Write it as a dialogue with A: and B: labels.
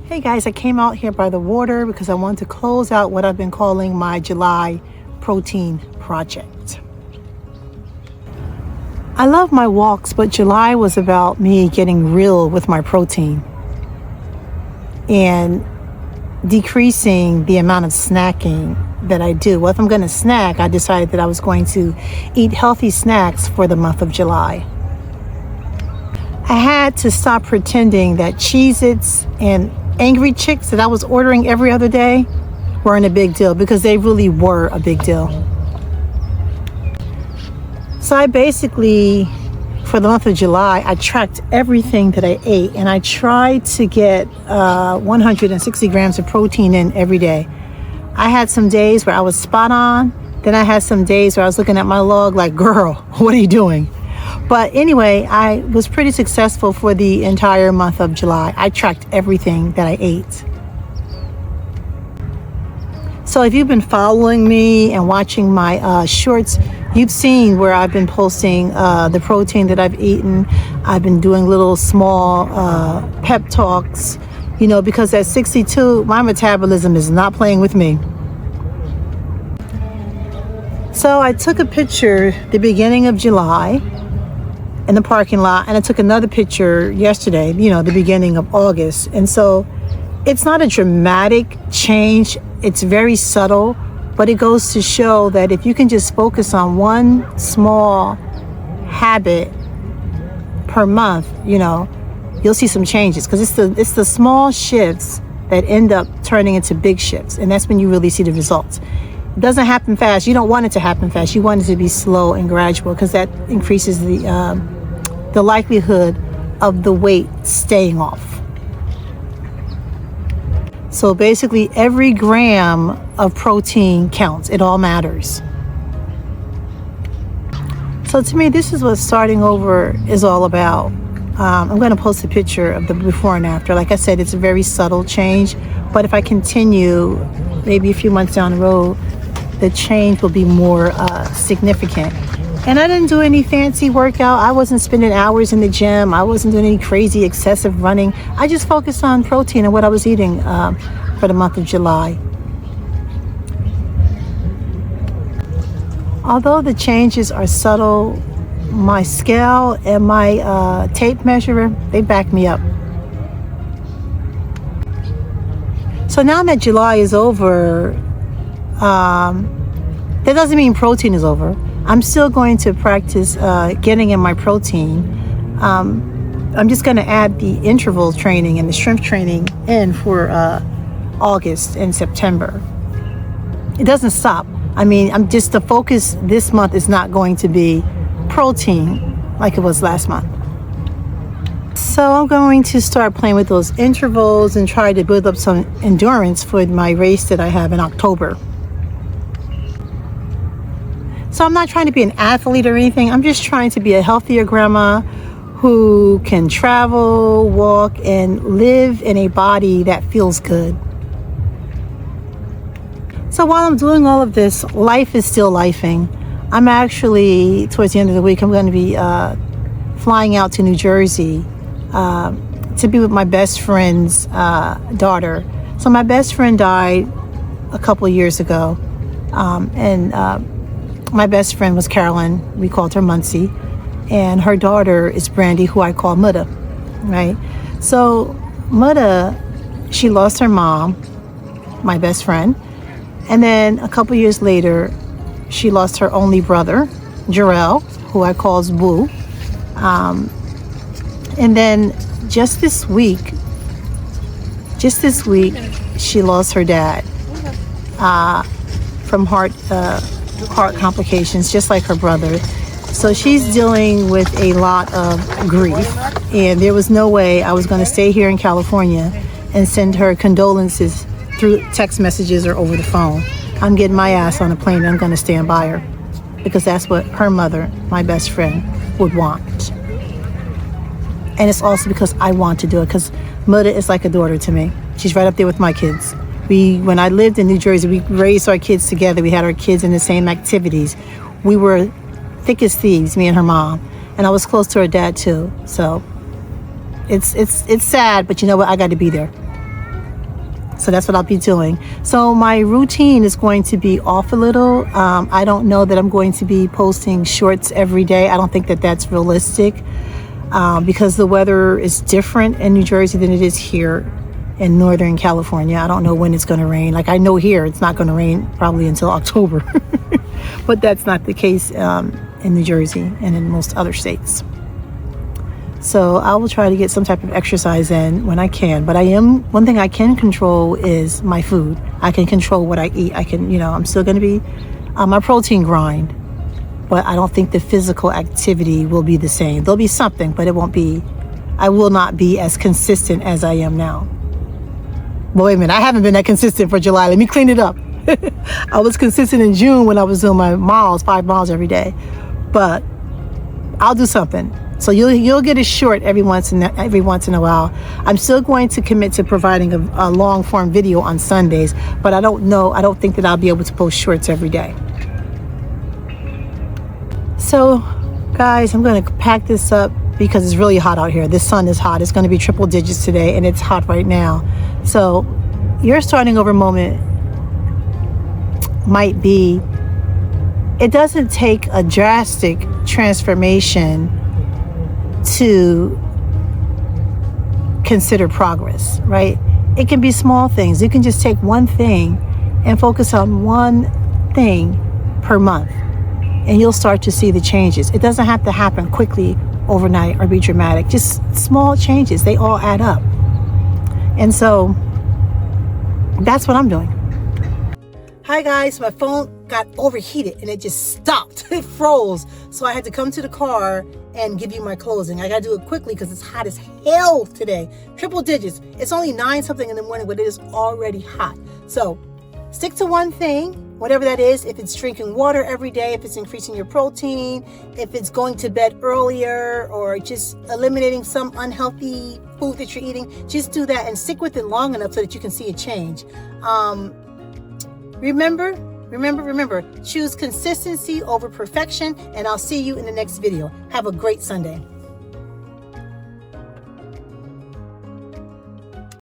A: Hey guys, I came out here by the water because I want to close out what I've been calling my July protein project. I love my walks, but July was about me getting real with my protein and decreasing the amount of snacking that I do. Well, if I'm going to snack, I decided that I was going to eat healthy snacks for the month of July. I had to stop pretending that Cheez-Its and Angry Chicks that I was ordering every other day weren't a big deal, because they really were a big deal. So I basically, for the month of July, I tracked everything that I ate, and I tried to get 160 grams of protein in every day. I had some days where I was spot on. Then I had some days where I was looking at my log like, girl, what are you doing? But anyway, I was pretty successful for the entire month of July. I tracked everything that I ate. So if you've been following me and watching my shorts, you've seen where I've been posting the protein that I've eaten. I've been doing little small pep talks, because at 62, my metabolism is not playing with me. So I took a picture the beginning of July in the parking lot, and I took another picture yesterday, the beginning of August. And so it's not a dramatic change. It's very subtle, but it goes to show that if you can just focus on one small habit per month, you'll see some changes, because it's the small shifts that end up turning into big shifts. And that's when you really see the results. It doesn't happen fast. You don't want it to happen fast. You want it to be slow and gradual, because that increases the likelihood of the weight staying off. So basically, every gram of protein counts. It all matters. So to me, this is what starting over is all about. I'm going to post a picture of the before and after. Like I said, it's a very subtle change, but if I continue, maybe a few months down the road, the change will be more significant. And I didn't do any fancy workout. I wasn't spending hours in the gym. I wasn't doing any crazy excessive running. I just focused on protein and what I was eating for the month of July. Although the changes are subtle, my scale and my tape measure, they back me up. So now that July is over, that doesn't mean protein is over. I'm still going to practice getting in my protein. I'm just going to add the interval training and the strength training in for August and September. It doesn't stop. The focus this month is not going to be protein like it was last month. So I'm going to start playing with those intervals and try to build up some endurance for my race that I have in October. So I'm not trying to be an athlete or anything. I'm just trying to be a healthier grandma who can travel, walk, and live in a body that feels good. So while I'm doing all of this, life is still lifing. I'm actually, towards the end of the week, I'm going to be flying out to New Jersey to be with my best friend's daughter. So my best friend died a couple of years ago, my best friend was Carolyn. We called her Muncie. And her daughter is Brandy, who I call Mutta, right? So Mutta, she lost her mom, my best friend. And then a couple years later, she lost her only brother, Jarrell, who I calls Boo. And then just this week, she lost her dad from heart complications, just like her brother. So she's dealing with a lot of grief, and there was no way I was going to stay here in California and send her condolences through text messages or over the phone. I'm getting my ass on a plane, and I'm going to stand by her, because that's what her mother, my best friend, would want. And it's also because I want to do it, because Mutta is like a daughter to me. She's right up there with my kids. When I lived in New Jersey, we raised our kids together. We had our kids in the same activities. We were thick as thieves, me and her mom. And I was close to her dad too. So it's sad, but you know what? I got to be there. So that's what I'll be doing. So my routine is going to be off a little. I don't know that I'm going to be posting shorts every day. I don't think that that's realistic because the weather is different in New Jersey than it is here in Northern California. I don't know when it's going to rain. Like I know here it's not going to rain probably until October, but that's not the case in New Jersey and in most other states. So I will try to get some type of exercise in when I can. But one thing I can control is my food. I can control what I eat. I can, I'm still going to be on my protein grind, but I don't think the physical activity will be the same. There'll be something, but I will not be as consistent as I am now. Well, wait a minute. I haven't been that consistent for July. Let me clean it up. I was consistent in June when I was doing my 5 miles every day, but I'll do something. So you'll get a short every once in a while. I'm still going to commit to providing a long form video on Sundays, but I don't think that I'll be able to post shorts every day. So guys, I'm going to pack this up because it's really hot out here. The sun is hot. It's going to be triple digits today and it's hot right now. So your starting over moment might be, it doesn't take a drastic transformation to consider progress, right? It can be small things. You can just take one thing and focus on one thing per month, and you'll start to see the changes. It doesn't have to happen quickly overnight or be dramatic. Just small changes, they all add up. And so that's what I'm doing. Hi guys, my phone got overheated and it just stopped. It froze. So I had to come to the car and give you my closing. I got to do it quickly because it's hot as hell today. Triple digits. It's only 9 something in the morning, but it is already hot. So stick to one thing, whatever that is. If it's drinking water every day, if it's increasing your protein, if it's going to bed earlier, or just eliminating some unhealthy food that you're eating, just do that and stick with it long enough so that you can see a change. Remember, choose consistency over perfection, and I'll see you in the next video. Have a great Sunday.